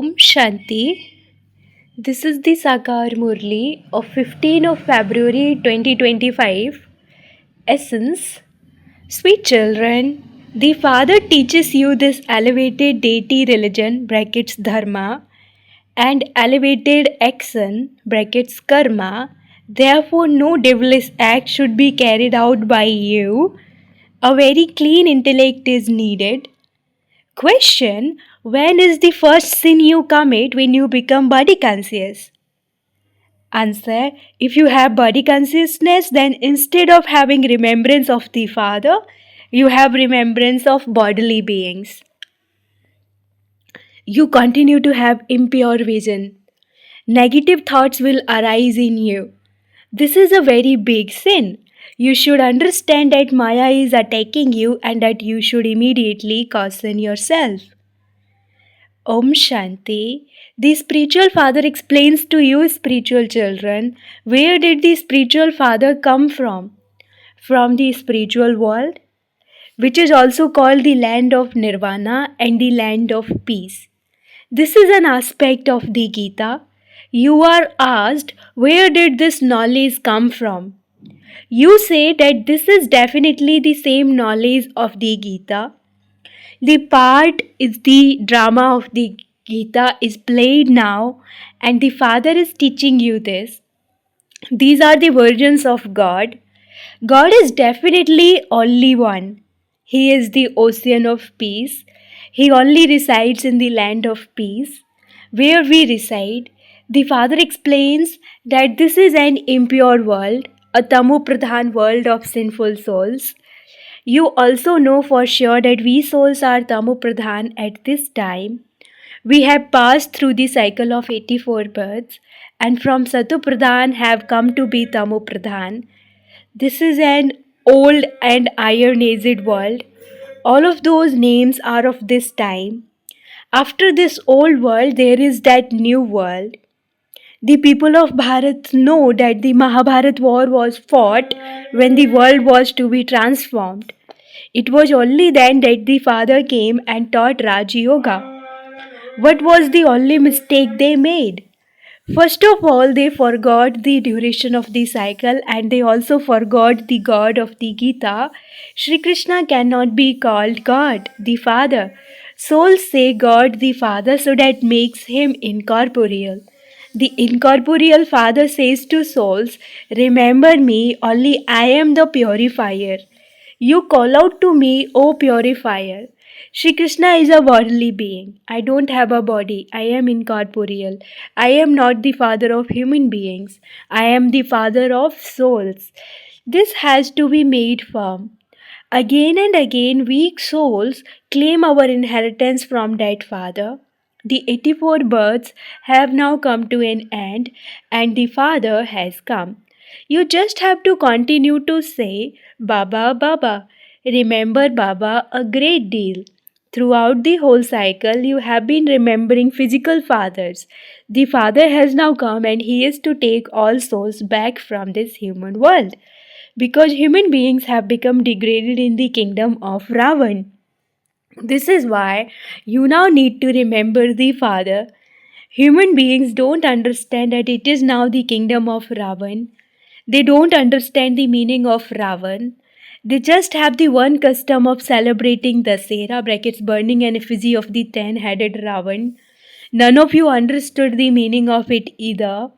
Om Shanti. This is the Sakar Murli of 15 of February 2025. Essence. Sweet children, the Father teaches you this elevated deity religion brackets dharma and elevated action brackets karma. Therefore, no devilish act should be carried out by you. A very clean intellect is needed. Question. When is the first sin you commit when you become body conscious? Answer. If you have body consciousness, then instead of having remembrance of the Father, you have remembrance of bodily beings. You continue to have impure vision. Negative thoughts will arise in you. This is a very big sin. You should understand that Maya is attacking you and that you should immediately caution yourself. Om Shanti. The spiritual father explains to you, spiritual children, where did the spiritual father come from? From the spiritual world, which is also called the land of nirvana and the land of peace. This is an aspect of the Gita. You are asked, where did this knowledge come from? You say that this is definitely the same knowledge of the Gita. The part is the drama of the Gita is played now, and the Father is teaching you this. These are the versions of God. God is definitely only one. He is the ocean of peace. He only resides in the land of peace, where we reside. The Father explains that this is an impure world, a tamu pradhan world of sinful souls. You also know for sure that we souls are tamu pradhan at this time. We have passed through the cycle of 84 births and from Satu Pradhan have come to be Tamu Pradhan. This is an old and iron-aged world. All of those names are of this time. After this old world, there is that new world. The people of Bharat know that the Mahabharat war was fought when the world was to be transformed. It was only then that the Father came and taught Raj Yoga. What was the only mistake they made? First of all, they forgot the duration of the cycle and they also forgot the God of the Gita. Shri Krishna cannot be called God, the Father. Souls say God the Father, so that makes him incorporeal. The incorporeal Father says to souls, remember me, only I am the purifier. You call out to me, O purifier. Shri Krishna is a bodily being. I don't have a body. I am incorporeal. I am not the father of human beings. I am the father of souls. This has to be made firm. Again and again, weak souls claim our inheritance from that father. The 84 births have now come to an end, and the Father has come. You just have to continue to say, Baba, Baba. Remember Baba a great deal. Throughout the whole cycle, you have been remembering physical fathers. The Father has now come and He is to take all souls back from this human world. Because human beings have become degraded in the kingdom of Ravan. This is why you now need to remember the Father. Human beings don't understand that it is now the kingdom of Ravan. They don't understand the meaning of Ravan. They just have the one custom of celebrating Dasera brackets burning an effigy of the 10-headed Ravan. None of you understood the meaning of it either.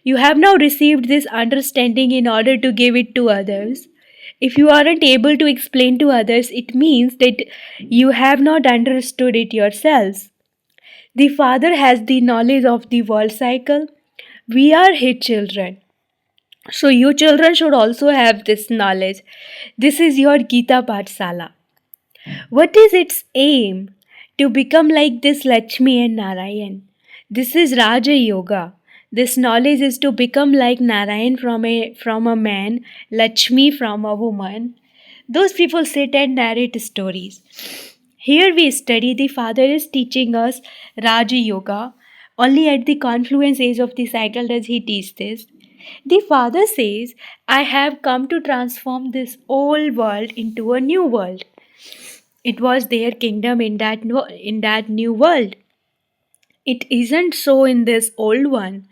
You have now received this understanding in order to give it to others. If you aren't able to explain to others, it means that you have not understood it yourselves. The Father has the knowledge of the world cycle. We are His children. So you children should also have this knowledge. This is your Gita Pathsala. What is its aim? To become like this Lakshmi and Narayan. This is Raja Yoga. This knowledge is to become like Narayan from a man, Lakshmi from a woman. Those people sit and narrate stories. Here we study, the Father is teaching us Raja Yoga. Only at the confluence age of the cycle does he teach this. The Father says, I have come to transform this old world into a new world. It was their kingdom in that new world. It isn't so in this old one.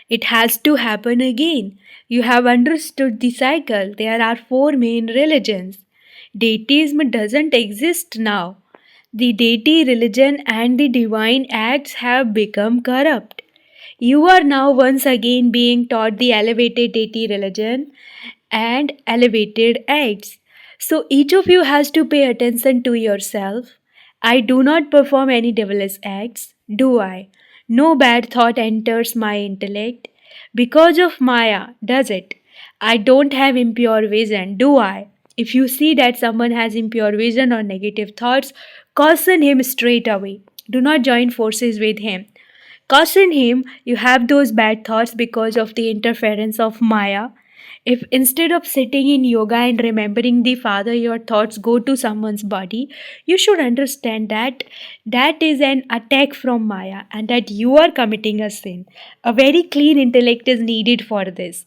It has to happen again. You have understood the cycle. There are four main religions. Deityism doesn't exist now. The deity religion and the divine acts have become corrupt. You are now once again being taught the elevated deity religion and elevated acts. So each of you has to pay attention to yourself. I do not perform any devilish acts, do I? No bad thought enters my intellect. Because of Maya, does it? I don't have impure vision, do I? If you see that someone has impure vision or negative thoughts, caution him straight away. Do not join forces with him. Caution him, you have those bad thoughts because of the interference of Maya. If instead of sitting in yoga and remembering the Father, your thoughts go to someone's body, you should understand that that is an attack from Maya and that you are committing a sin. A very clean intellect is needed for this.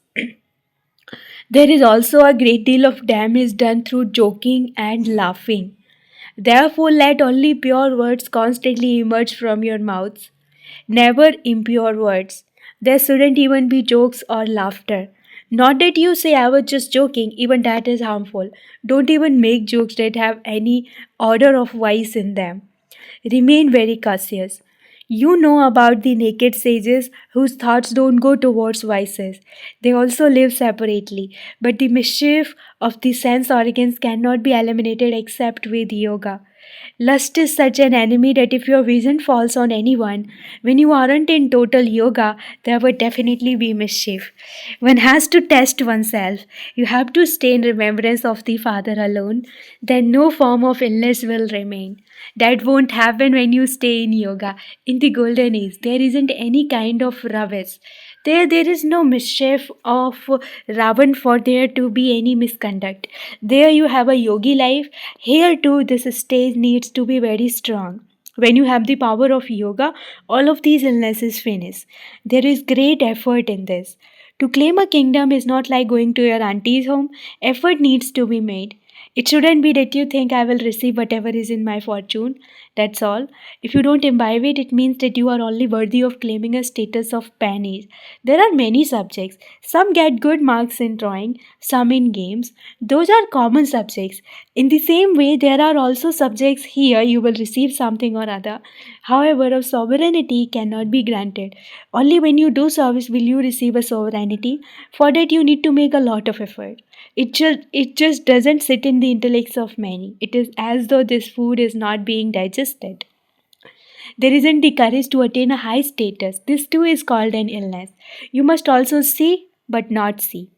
There is also a great deal of damage done through joking and laughing. Therefore, let only pure words constantly emerge from your mouths. Never impure words. There shouldn't even be jokes or laughter. Not that you say I was just joking, even that is harmful. Don't even make jokes that have any order of vice in them. Remain very cautious. You know about the naked sages whose thoughts don't go towards vices. They also live separately, but the mischief of the sense organs cannot be eliminated except with yoga. Lust is such an enemy that if your vision falls on anyone, when you aren't in total yoga, there would definitely be mischief. One has to test oneself. You have to stay in remembrance of the Father alone. Then no form of illness will remain. That won't happen when you stay in yoga. In the golden age, there isn't any kind of ravis. There is no mischief of Ravan for there to be any misconduct. There you have a yogi life. Here too, this stage needs to be very strong. When you have the power of yoga, all of these illnesses finish. There is great effort in this. To claim a kingdom is not like going to your auntie's home. Effort needs to be made. It shouldn't be that you think I will receive whatever is in my fortune. That's all. If you don't imbibe it, it means that you are only worthy of claiming a status of pennies. There are many subjects. Some get good marks in drawing, some in games. Those are common subjects. In the same way, there are also subjects here you will receive something or other. However, a sovereignty cannot be granted. Only when you do service will you receive a sovereignty. For that, you need to make a lot of effort. It just doesn't sit in the intellects of many. It is as though this food is not being digested. There isn't the courage to attain a high status. This too is called an illness. You must also see but not see.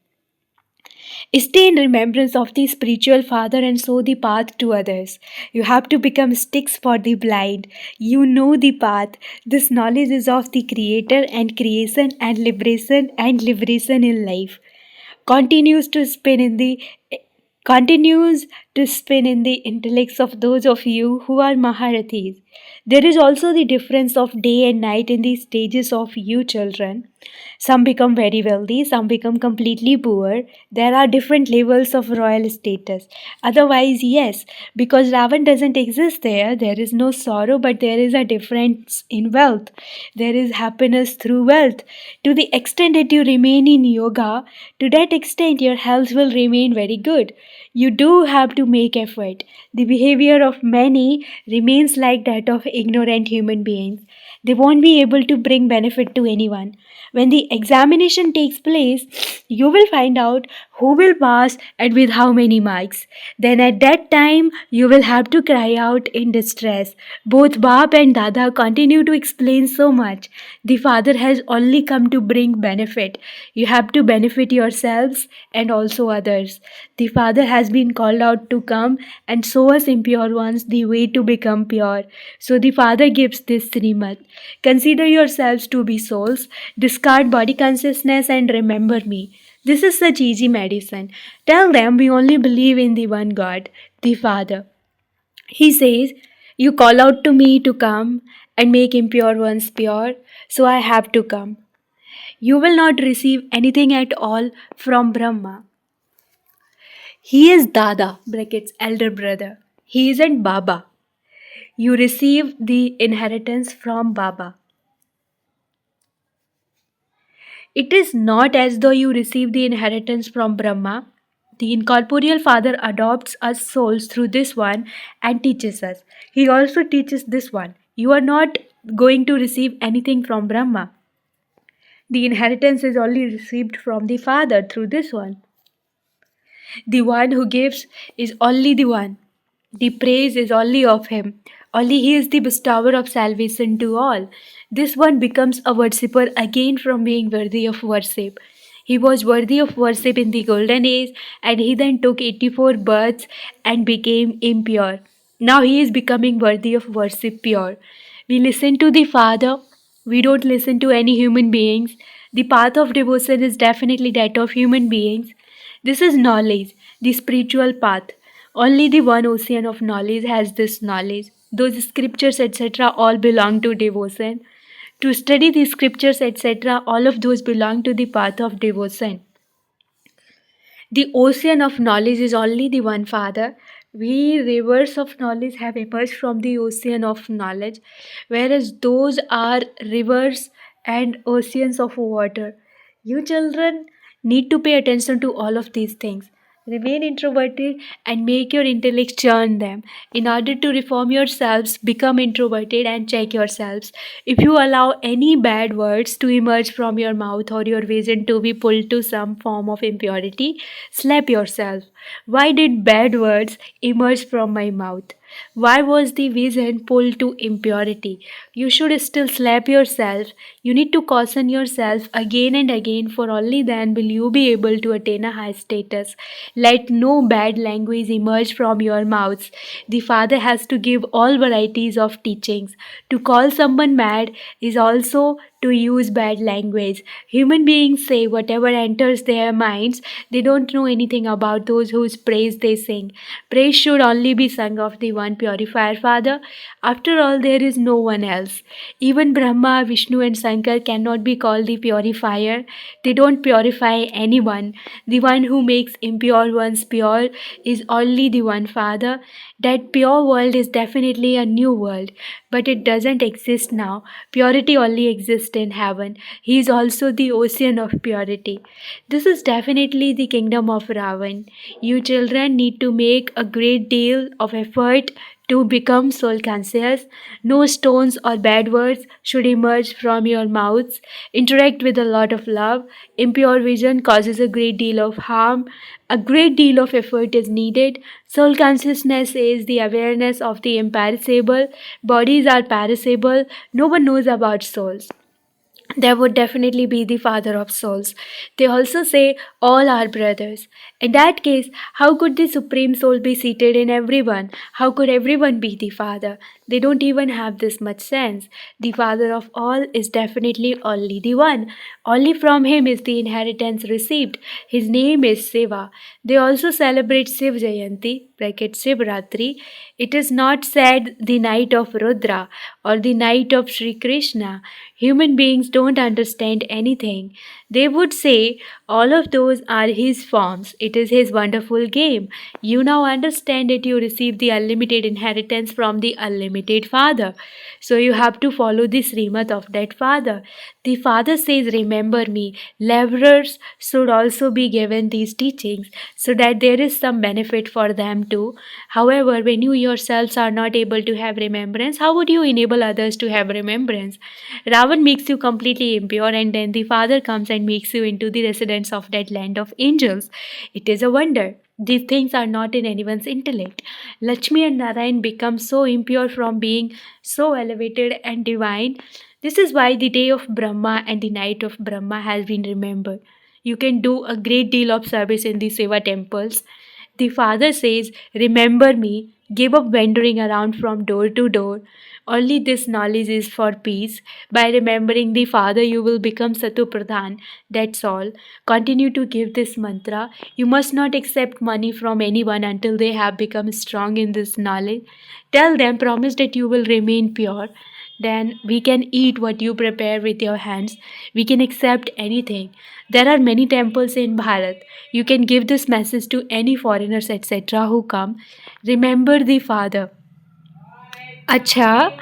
Stay in remembrance of the spiritual father and show the path to others. You have to become sticks for the blind. You know the path. This knowledge is of the creator and creation and liberation in life. Continues to spin in the continues to spin in the intellects of those of you who are Maharathis. There is also the difference of day and night in the stages of you children. Some become very wealthy, some become completely poor. There are different levels of royal status. Otherwise, yes, because Ravan doesn't exist there, there is no sorrow, but there is a difference in wealth. There is happiness through wealth. To the extent that you remain in yoga, to that extent your health will remain very good. You do have to make effort. The behavior of many remains like that of ignorant human beings. They won't be able to bring benefit to anyone. When the examination takes place, you will find out who will pass and with how many marks. Then at that time, you will have to cry out in distress. Both Baap and Dada continue to explain so much. The Father has only come to bring benefit. You have to benefit yourselves and also others. The Father has been called out to come and show us impure ones the way to become pure. So the Father gives this Srimad. Consider yourselves to be souls. Discard body consciousness and remember me. This is such easy medicine. Tell them we only believe in the one God, the Father. He says, you call out to me to come and make impure ones pure, so I have to come. You will not receive anything at all from Brahma. He is Dada, brackets elder brother. He isn't Baba. You receive the inheritance from Baba. It is not as though you receive the inheritance from Brahma. The incorporeal Father adopts us souls through this one and teaches us. He also teaches this one. You are not going to receive anything from Brahma. The inheritance is only received from the Father through this one. The one who gives is only the one. The praise is only of him. Only he is the bestower of salvation to all. This one becomes a worshipper again from being worthy of worship. He was worthy of worship in the golden age, and he then took 84 births and became impure. Now he is becoming worthy of worship pure. We listen to the Father. We don't listen to any human beings. The path of devotion is definitely that of human beings. This is knowledge, the spiritual path. Only the one ocean of knowledge has this knowledge. Those scriptures, etc., all belong to devotion. To study the scriptures, etc., all of those belong to the path of devotion. The ocean of knowledge is only the one Father. We rivers of knowledge have emerged from the ocean of knowledge, whereas those are rivers and oceans of water. You children need to pay attention to all of these things. Remain introverted and make your intellect churn them. In order to reform yourselves, become introverted and check yourselves. If you allow any bad words to emerge from your mouth or your vision to be pulled to some form of impurity, slap yourself. Why did bad words emerge from my mouth? Why was the vision pulled to impurity? You should still slap yourself. You need to caution yourself again and again, for only then will you be able to attain a high status. Let no bad language emerge from your mouths. The Father has to give all varieties of teachings. To call someone mad is also to use bad language. Human beings say whatever enters their minds. They don't know anything about those whose praise they sing. Praise should only be sung of the one purifier Father. After all, there is no one else. Even Brahma, Vishnu, and Shankar cannot be called the purifier. They don't purify anyone. The one who makes impure ones pure is only the one Father. That pure world is definitely a new world, but it doesn't exist now. Purity only exists in heaven. He is also the ocean of purity. This is definitely the kingdom of Ravan. You children need to make a great deal of effort to become soul conscious. No stones or bad words should emerge from your mouths. Interact with a lot of love. Impure vision causes a great deal of harm. A great deal of effort is needed. Soul consciousness is the awareness of the imperishable. Bodies are perishable. No one knows about souls. There would definitely be the Father of souls. They also say all are brothers. In that case, how could the Supreme Soul be seated in everyone? How could everyone be the Father? They don't even have this much sense. The Father of all is definitely only the one. Only from him is the inheritance received. His name is Shiva. They also celebrate Shiv Jayanti, bracket Shivratri. It is not said the night of Rudra or the night of Sri Krishna. Human beings don't understand anything. They would say all of those are his forms. It is his wonderful game. You now understand that you receive the unlimited inheritance from the unlimited Father. So you have to follow the Srimad of that Father. The Father says, remember me. Laborers should also be given these teachings so that there is some benefit for them too. However, when you yourselves are not able to have remembrance, how would you enable others to have remembrance? Ravan makes you completely impure, and then the Father comes and makes you into the residents of that land of angels. It is a wonder. These things are not in anyone's intellect. Lakshmi and Narayan become so impure from being so elevated and divine. This is why the day of Brahma and the night of Brahma has been remembered. You can do a great deal of service in the Shiva temples. The Father says, remember me, give up wandering around from door to door. Only this knowledge is for peace. By remembering the Father, you will become Satu Pradhan. That's all. Continue to give this mantra. You must not accept money from anyone until they have become strong in this knowledge. Tell them, promise that you will remain pure. Then we can eat what you prepare with your hands. We can accept anything. There are many temples in Bharat. You can give this message to any foreigners, etc., who come. Remember the Father. अच्छा,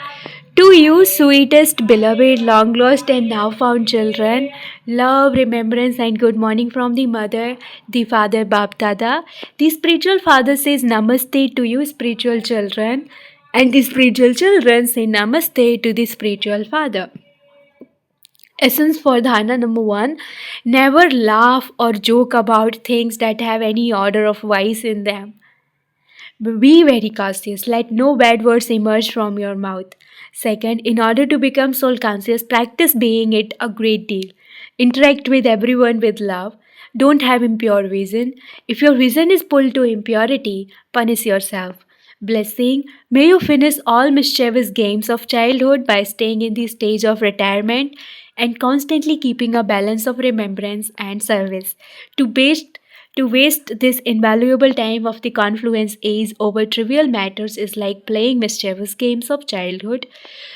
To you, sweetest, beloved, long lost, and now found children, love, remembrance, and good morning from the mother, the father, Bap Dada. The spiritual father says Namaste to you, spiritual children, and the spiritual children say Namaste to the spiritual father. Essence for dharana number one: never laugh or joke about things that have any order of vice in them. Be very cautious. Let no bad words emerge from your mouth. Second, in order to become soul conscious, practice being it a great deal. Interact with everyone with love. Don't have impure vision. If your vision is pulled to impurity, punish yourself. Blessing: may you finish all mischievous games of childhood by staying in the stage of retirement and constantly keeping a balance of remembrance and service. To waste this invaluable time of the confluence age over trivial matters is like playing mischievous games of childhood.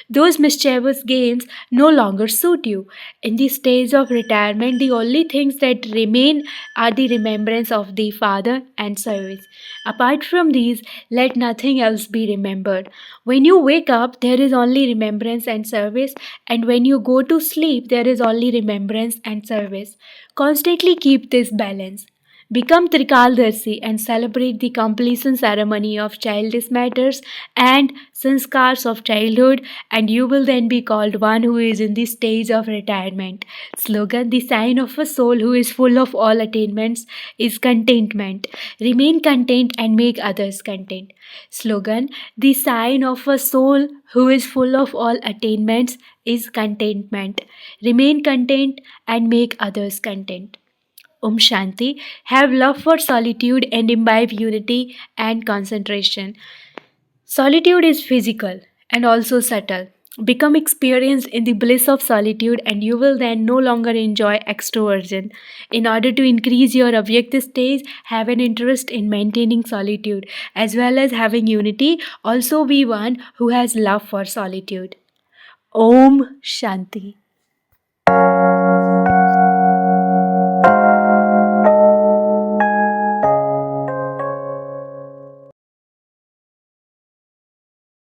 Those mischievous games no longer suit you. In the stage of retirement, the only things that remain are the remembrance of the Father and service. Apart from these, let nothing else be remembered. When you wake up, there is only remembrance and service, and when you go to sleep, there is only remembrance and service. Constantly keep this balance. Become Trikaldarshi and celebrate the completion ceremony of childish matters and sanskars of childhood, and you will then be called one who is in the stage of retirement. Slogan: the sign of a soul who is full of all attainments is contentment. Remain content and make others content. Slogan: the sign of a soul who is full of all attainments is contentment. Remain content and make others content. Om Shanti. Have love for solitude and imbibe unity and concentration. Solitude is physical and also subtle. Become experienced in the bliss of solitude, and you will then no longer enjoy extroversion. In order to increase your objective stage, have an interest in maintaining solitude as well as having unity. Also, be one who has love for solitude. Om Shanti.